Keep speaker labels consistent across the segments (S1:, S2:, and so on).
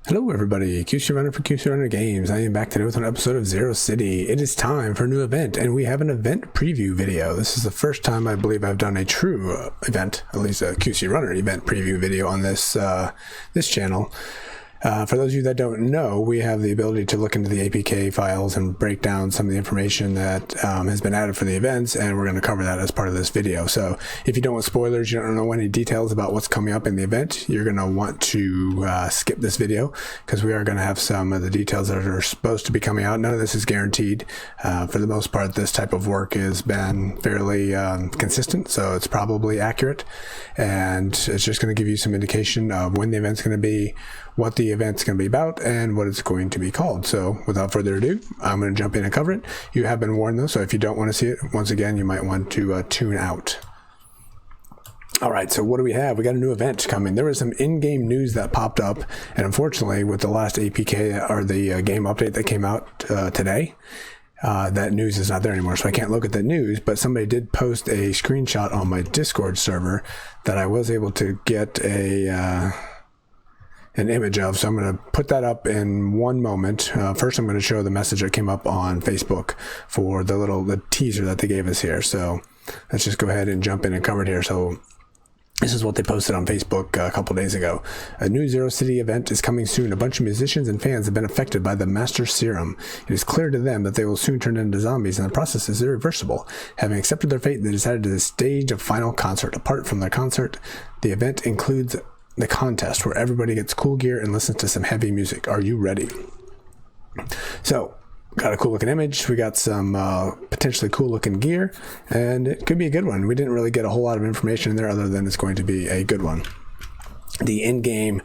S1: Hello everybody, QC Runner for QC Runner Games. I am back today with an episode of Zero City. It is time for a new event, and we have an event preview video. This is the first time I believe I've done a true event, at least a QC Runner event preview video on this channel. For those of you that don't know, we have the ability to look into the APK files and break down some of the information that has been added for the events, and we're going to cover that as part of this video. So if you don't want spoilers, you don't know any details about what's coming up in the event, you're going to want to skip this video, because we are going to have some of the details that are supposed to be coming out. None of this is guaranteed. For the most part, this type of work has been fairly consistent, so it's probably accurate, and it's just going to give you some indication of when the event's going to be, what the event's going to be about, and what it's going to be called. So without further ado, I'm going to jump in and cover it. You have been warned though, so if you don't want to see it, once again, you might want to tune out. All right, so what do we have? We got a new event coming. There was some in-game news that popped up, and unfortunately, with the last APK or the game update that came out today, that news is not there anymore, so I can't look at the news, but somebody did post a screenshot on my Discord server that I was able to get an image of, so I'm going to put that up in one moment. First, I'm going to show the message that came up on Facebook for the teaser that they gave us here. So let's just go ahead and jump in and cover it here. So this is what they posted on Facebook a couple days ago. A new Zero City event is coming soon. A bunch of musicians and fans have been affected by the Master Serum. It is clear to them that they will soon turn into zombies, and the process is irreversible. Having accepted their fate, they decided to stage a final concert. Apart from their concert, the event includes the contest where everybody gets cool gear and listens to some heavy music. Are you ready? So, got a cool looking image. We got some potentially cool looking gear, and it could be a good one. We didn't really get a whole lot of information in there other than it's going to be a good one. The in-game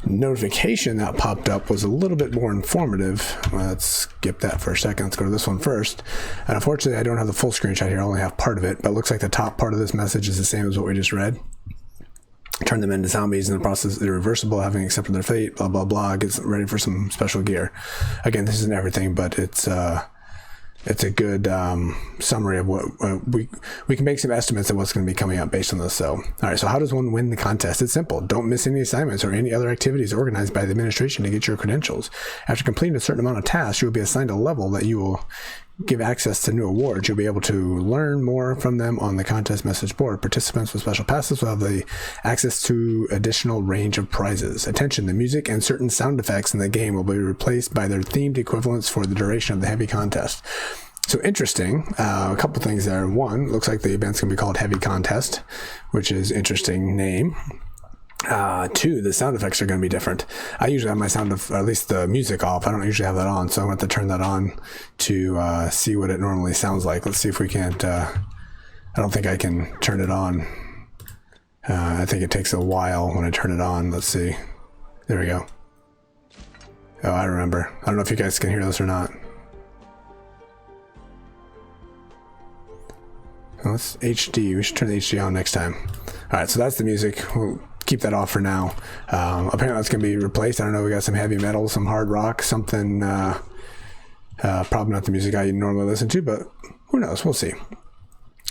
S1: notification that popped up was a little bit more informative. Let's skip that for a second. Let's go to this one first. And unfortunately, I don't have the full screenshot here. I only have part of it, but it looks like the top part of this message is the same as what we just read. Turn them into zombies in the process, irreversible, having accepted their fate, blah, blah, blah, gets ready for some special gear. Again, this isn't everything, but it's a good summary of what we can make some estimates of what's going to be coming up based on this. So, all right, so how does one win the contest? It's simple. Don't miss any assignments or any other activities organized by the administration to get your credentials. After completing a certain amount of tasks, you will be assigned a level that you will give access to new awards. You'll be able to learn more from them on the contest message board. Participants with special passes will have the access to additional range of prizes. Attention, the music and certain sound effects in the game will be replaced by their themed equivalents for the duration of the heavy contest. So interesting, a couple things there. One, looks like the event's going to be called Heavy Contest, which is interesting name. Two, the sound effects are going to be different. I usually have my or at least the music off. I don't usually have that on, so I'm going to have to turn that on to see what it normally sounds like. Let's see if we can't. I don't think I can turn it on. I think it takes a while when I turn it on. Let's see. There we go. Oh, I remember. I don't know if you guys can hear this or not. Oh, it's HD. We should turn the HD on next time. All right, so that's the music. We'll keep that off for now. Apparently that's going to be replaced. I don't know, we got some heavy metal, some hard rock, something, probably not the music I normally listen to, but who knows, we'll see.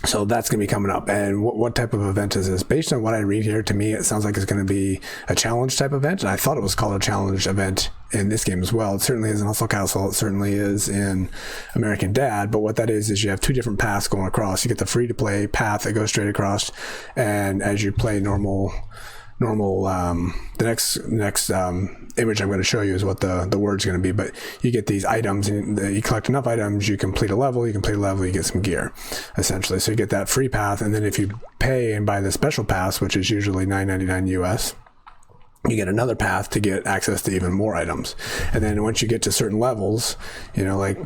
S1: So that's going to be coming up. And what type of event is this? Based on what I read here, to me, it sounds like it's going to be a challenge type event. And I thought it was called a challenge event in this game as well. It certainly is in Hustle Castle. It certainly is in American Dad. But what that is you have two different paths going across. You get the free to play path that goes straight across. And as you play normal, the next image I'm going to show you is what the word's going to be, but you get these items, and you collect enough items, you complete a level, you get some gear, essentially. So you get that free path, and then if you pay and buy the special pass, which is usually $9.99 US, you get another path to get access to even more items. And then once you get to certain levels, like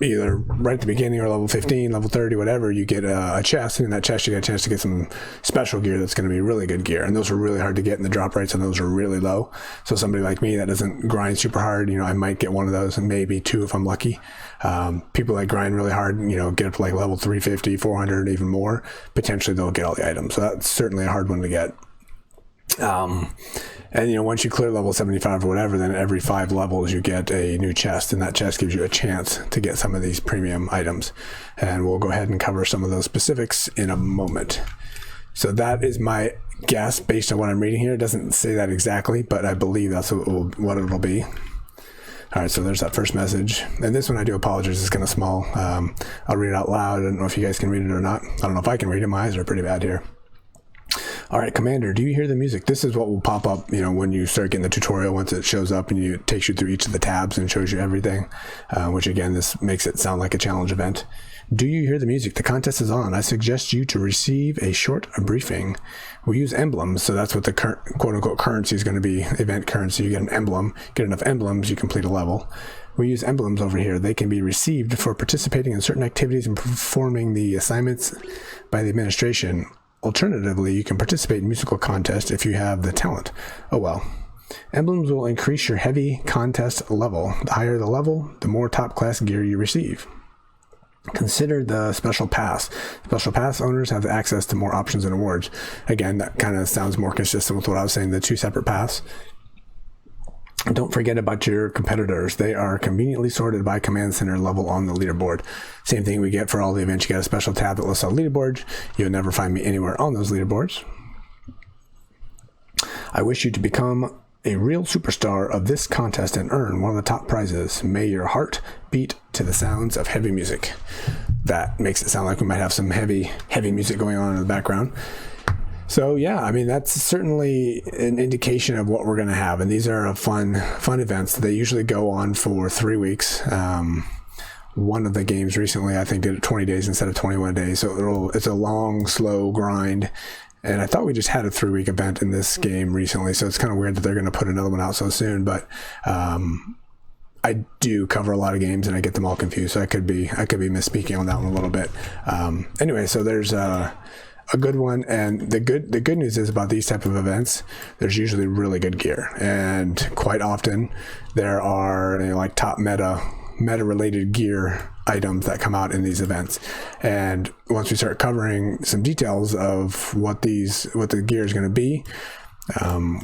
S1: either right at the beginning or level 15, level 30, whatever, you get a chest, and in that chest you get a chance to get some special gear that's going to be really good gear. And those are really hard to get, and the drop rates on those are really low. So somebody like me that doesn't grind super hard, I might get one of those, and maybe two if I'm lucky. People that grind really hard, get up to like level 350, 400, even more, potentially they'll get all the items. So that's certainly a hard one to get. And once you clear level 75 or whatever, then every 5 levels you get a new chest, and that chest gives you a chance to get some of these premium items. And we'll go ahead and cover some of those specifics in a moment. So that is my guess based on what I'm reading here. It doesn't say that exactly, but I believe that's what it'll be. All right, so there's that first message. And this one, I do apologize, it's kind of small. I'll read it out loud. I don't know if you guys can read it or not. I don't know if I can read it. My eyes are pretty bad here. All right, Commander, do you hear the music? This is what will pop up, when you start getting the tutorial, once it shows up and it takes you through each of the tabs and shows you everything, which again, this makes it sound like a challenge event. Do you hear the music? The contest is on. I suggest you to receive a short briefing. We use emblems, so that's what the quote-unquote currency is going to be, event currency. You get an emblem. Get enough emblems, you complete a level. We use emblems over here. They can be received for participating in certain activities and performing the assignments by the administration. Alternatively, you can participate in musical contests if you have the talent. Oh well. Emblems will increase your heavy contest level. The higher the level, the more top class gear you receive. Consider the special pass. Special pass owners have access to more options and awards. Again, that kind of sounds more consistent with what I was saying, the 2 separate paths. Don't forget about your competitors. They are conveniently sorted by command center level on the leaderboard. Same thing we get for all the events. You get a special tab that lists all leaderboards. You'll never find me anywhere on those leaderboards. I wish you to become a real superstar of this contest and earn one of the top prizes. May your heart beat to the sounds of heavy music. That makes it sound like we might have some heavy music going on in the background. So yeah, I mean, that's certainly an indication of what we're going to have. And these are fun events. They usually go on for 3 weeks. One of the games recently, I think, did it 20 days instead of 21 days. So it's a long, slow grind. And I thought we just had a 3-week event in this game recently. So it's kind of weird that they're going to put another one out so soon. But I do cover a lot of games and I get them all confused. So I could be misspeaking on that one a little bit. Anyway, so there's a good one, and the good news is about these type of events, there's usually really good gear, and quite often there are like top meta related gear items that come out in these events. And once we start covering some details of what the gear is going to be,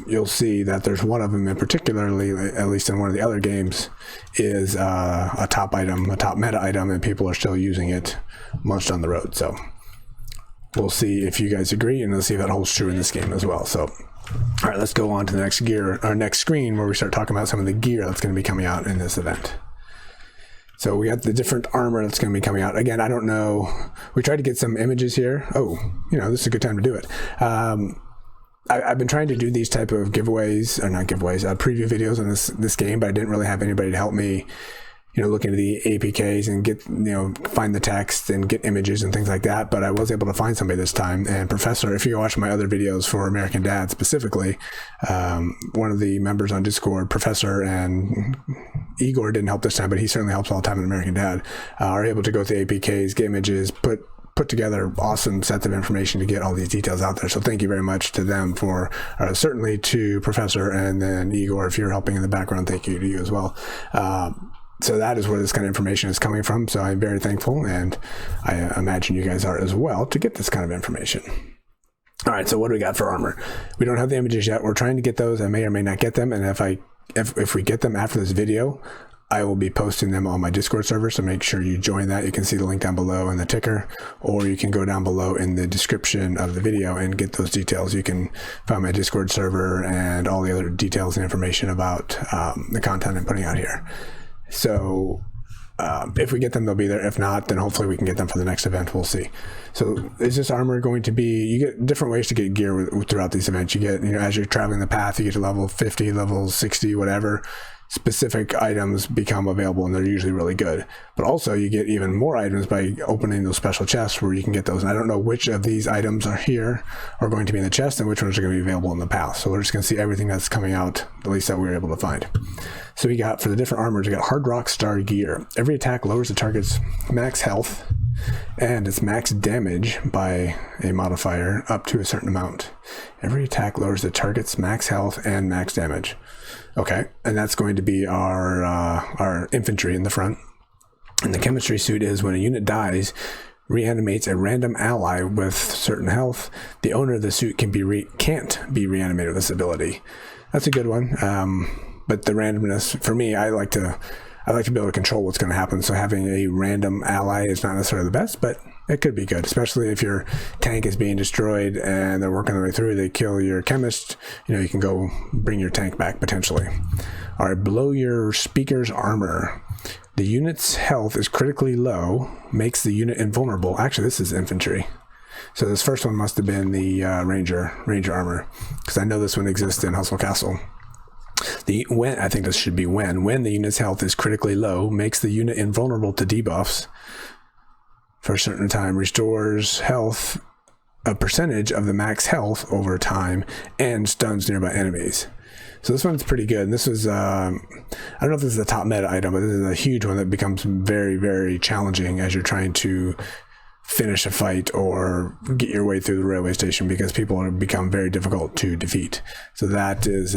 S1: you'll see that there's one of them in particularly, at least in one of the other games, is a top meta item, and people are still using it months down the road. So we'll see if you guys agree, and let's see if that holds true in this game as well. So, all right, let's go on to the next screen where we start talking about some of the gear that's going to be coming out in this event. So we got the different armor that's going to be coming out. Again, I don't know. We tried to get some images here. Oh, this is a good time to do it. I've been trying to do these type of giveaways, or not giveaways, preview videos on this game, but I didn't really have anybody to help me look into the APKs and get, find the text and get images and things like that. But I was able to find somebody this time. And Professor, if you watch my other videos for American Dad specifically, one of the members on Discord, Professor, and Igor didn't help this time, but he certainly helps all the time in American Dad, are able to go through APKs, get images, put together awesome sets of information to get all these details out there. So thank you very much to them for, certainly to Professor, and then Igor, if you're helping in the background, thank you to you as well. So that is where this kind of information is coming from. So I'm very thankful, and I imagine you guys are as well, to get this kind of information. All right, so what do we got for armor? We don't have the images yet. We're trying to get those. I may or may not get them, and if we get them after this video, I will be posting them on my Discord server, so make sure you join that. You can see the link down below in the ticker, or you can go down below in the description of the video and get those details. You can find my Discord server and all the other details and information about the content I'm putting out here. So if we get them, they'll be there. If not, then hopefully we can get them for the next event. We'll see. So is this armor going to be, you get different ways to get gear throughout these events. You get, as you're traveling the path, you get to level 50, level 60, whatever. Specific items become available, and they're usually really good. But also you get even more items by opening those special chests where you can get those. And I don't know which of these items are going to be in the chest and which ones are going to be available in the path. So we're just going to see everything that's coming out, at least that we were able to find. So we got, for the different armors, we got Hard Rock Star gear. Every attack lowers the target's max health and its max damage by a modifier up to a certain amount. Every attack lowers the target's max health and max damage. Okay, and that's going to be our infantry in the front. And the chemistry suit is, when a unit dies, reanimates a random ally with certain health. The owner of the suit can't be reanimated with this ability. That's a good one. But the randomness, for me, I like to be able to control what's going to happen. So having a random ally is not necessarily the best, but it could be good, especially if your tank is being destroyed and they're working their way through. They kill your chemist. You can go bring your tank back potentially. All right, below your speaker's armor. The unit's health is critically low, makes the unit invulnerable. Actually, this is infantry. So this first one must have been the ranger armor, because I know this one exists in Hustle Castle. I think this should be when the unit's health is critically low, makes the unit invulnerable to debuffs for a certain time, restores health, a percentage of the max health over time, and stuns nearby enemies. So this one's pretty good. And this was, I don't know if this is a top meta item, but this is a huge one that becomes very, very challenging as you're trying to finish a fight or get your way through the railway station, because people have become very difficult to defeat. So that is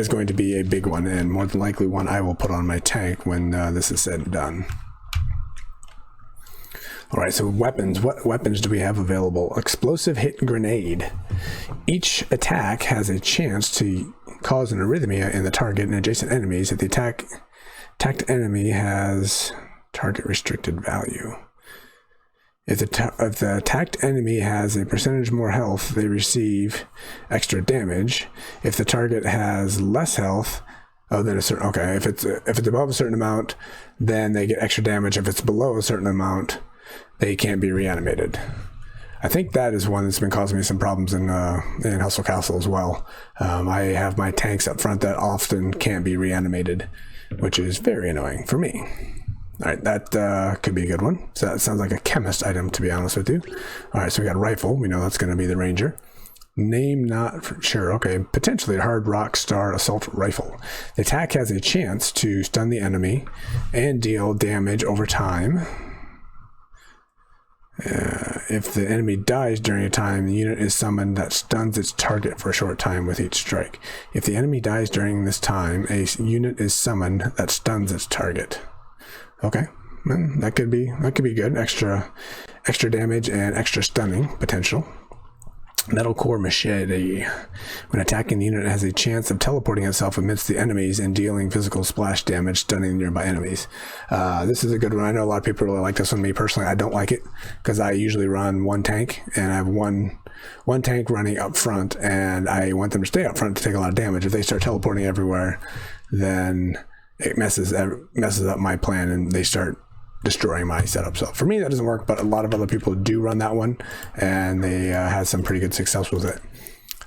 S1: going to be a big one, and more than likely one I will put on my tank when this is said and done. All right, so weapons. What weapons do we have available? Explosive hit grenade. Each attack has a chance to cause an arrhythmia in the target and adjacent enemies if the attacked enemy has target restricted value. If the attacked enemy has a percentage more health, they receive extra damage. If the target has less health, if it's above a certain amount, then they get extra damage. If it's below a certain amount, they can't be reanimated. I think that is one that's been causing me some problems in Hustle Castle as well. I have my tanks up front that often can't be reanimated, which is very annoying for me. All right, that could be a good one. So that sounds like a chemist item, to be honest with you. All right, so we got a rifle. We know that's going to be the ranger. Name not for sure. Okay, potentially a Hard Rock Star assault rifle. The attack has a chance to stun the enemy and deal damage over time. If the enemy dies during a time, the unit is summoned that stuns its target for a short time with each strike. If the enemy dies during this time, a unit is summoned that stuns its target. Okay, that could be good. Extra damage and extra stunning potential. Metal Core Machete. When attacking, the unit has a chance of teleporting itself amidst the enemies and dealing physical splash damage, stunning nearby enemies. This is a good one. I know a lot of people really like this one. Me personally, I don't like it because I usually run one tank, and I have one tank running up front, and I want them to stay up front to take a lot of damage. If they start teleporting everywhere, then it messes up my plan, and they start destroying my setup. So for me, that doesn't work, but a lot of other people do run that one, and they had some pretty good success with it.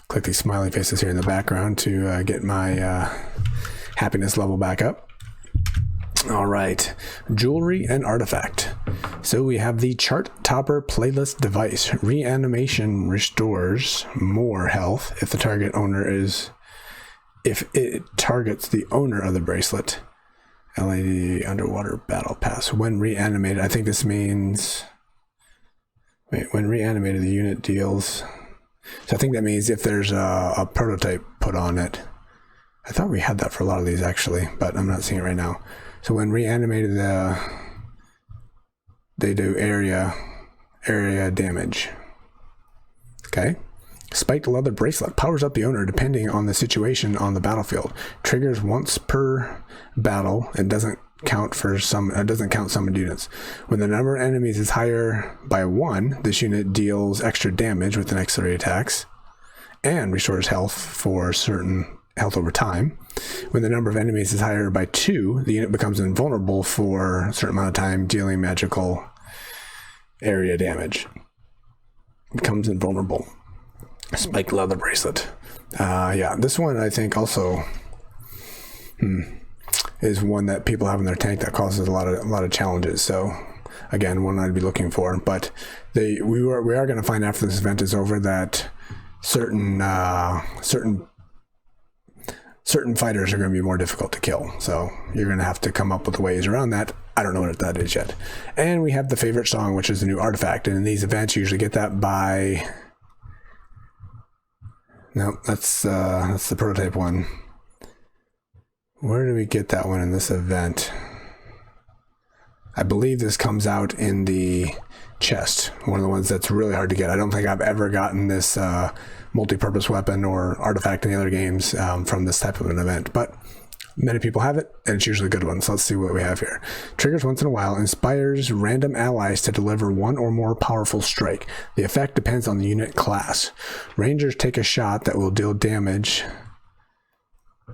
S1: Click these smiley faces here in the background to get my happiness level back up. All right, jewelry and artifact. So we have the Chart Topper Playlist device. Reanimation restores more health if it targets the owner of the bracelet. LED Underwater Battle Pass. When reanimated, I think this means... when reanimated, the unit deals... So I think that means if there's a prototype put on it. I thought we had that for a lot of these, actually, but I'm not seeing it right now. So when reanimated, they do area damage. Okay. Spiked leather bracelet powers up the owner depending on the situation on the battlefield. Triggers once per battle and doesn't count summoned units. When the number of enemies is higher by 1, this unit deals extra damage with the next 3 attacks and restores health for certain health over time. When the number of enemies is higher by 2, the unit becomes invulnerable for a certain amount of time, dealing magical area damage. Becomes invulnerable. Spiked leather bracelet. Yeah, this one I think also is one that people have in their tank that causes a lot of challenges. So again, one I'd be looking for. But we are going to find after this event is over that certain fighters are going to be more difficult to kill. So you're going to have to come up with ways around that. I don't know what that is yet. And we have the favorite song, which is the new artifact. And in these events, you usually get that by... No, that's the prototype one. Where do we get that one in this event? I believe this comes out in the chest, one of the ones that's really hard to get. I don't think I've ever gotten this multi-purpose weapon or artifact in the other games from this type of an event, but Many people have it, and it's usually a good one. So let's see what we have here. Triggers once in a while, inspires random allies to deliver one or more powerful strike. The effect depends on the unit class. Rangers take a shot that will deal damage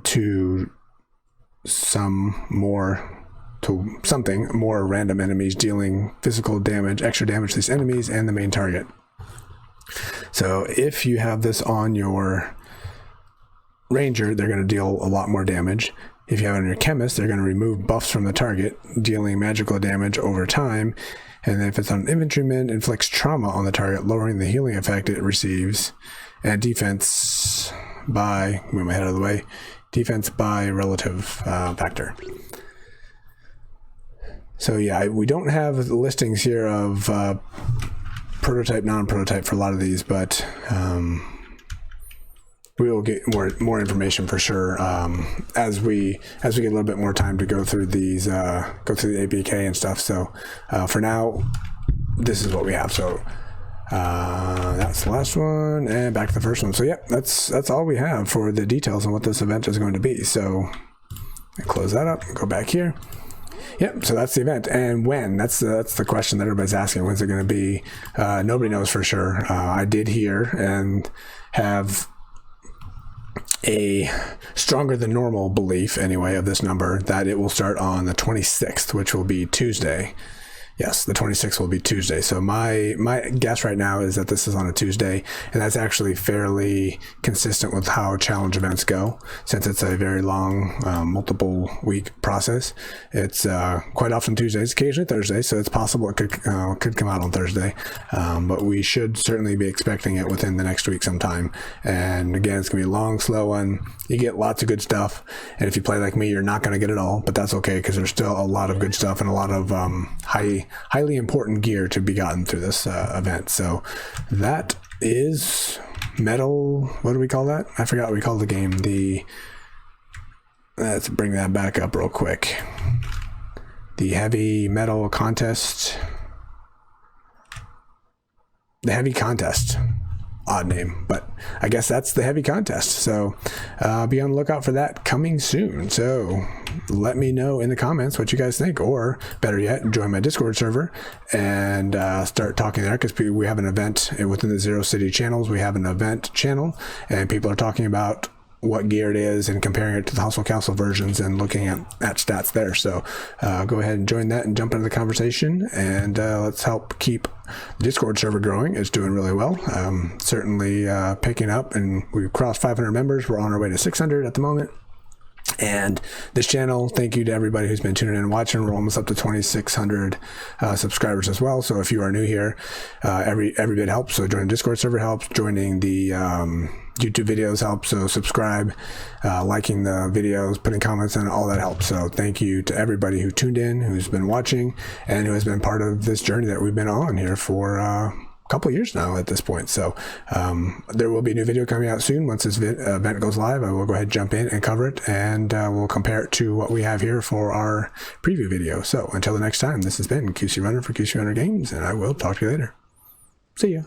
S1: to something more random enemies, dealing physical damage, extra damage to these enemies and the main target. So if you have this on your ranger, they're going to deal a lot more damage. If you have it on your chemist, they're going to remove buffs from the target, dealing magical damage over time. And then if it's on an infantryman, inflicts trauma on the target, lowering the healing effect it receives. And defense by, move my head out of the way, defense by relative factor. So yeah, we don't have the listings here of prototype, non-prototype for a lot of these, but we will get more information for sure as we get a little bit more time to go through these, go through the APK and stuff. So for now, this is what we have. So that's the last one, and back to the first one. So yeah, that's all we have for the details on what this event is going to be. So close that up, go back here. Yep, so that's the event. And when? That's the question that everybody's asking. When's it going to be? Nobody knows for sure. I did hear and have a stronger than normal belief, anyway, of this number, that it will start on the 26th, which will be Tuesday. Yes, the 26th will be Tuesday. So my guess right now is that this is on a Tuesday, and that's actually fairly consistent with how challenge events go, since it's a very long, multiple week process. It's quite often Tuesdays, occasionally Thursdays, so it's possible it could come out on Thursday, but we should certainly be expecting it within the next week sometime. And again, it's gonna be a long, slow one. You get lots of good stuff, and if you play like me, you're not gonna get it all, but that's okay, because there's still a lot of good stuff and a lot of highly important gear to be gotten through this event. So that is metal, what do we call that? I forgot what we call the game. Let's bring that back up real quick. The heavy metal contest. The heavy contest. Odd name, but I guess that's the heavy contest. So be on the lookout for that coming soon. So let me know in the comments what you guys think, or better yet, join my Discord server and start talking there, because we have an event within the Zero City channels. We have an event channel, and people are talking about what gear it is and comparing it to the Hostile Council versions and looking at stats there. So go ahead and join that and jump into the conversation, and let's help keep the Discord server growing. It's doing really well, certainly picking up, and we've crossed 500 members. We're on our way to 600 at the moment. And this channel, thank you to everybody who's been tuning in and watching. We're almost up to 2,600 subscribers as well. So if you are new here, every bit helps. So joining the Discord server helps. Joining the YouTube videos helps. So subscribe, liking the videos, putting comments in, all that helps. So thank you to everybody who tuned in, who's been watching, and who has been part of this journey that we've been on here for couple of years now at this point. So there will be a new video coming out soon. Once this event goes live, I will go ahead and jump in and cover it, and we'll compare it to what we have here for our preview video. So until the next time, this has been QC Runner for QC Runner Games, and I will talk to you later. See ya.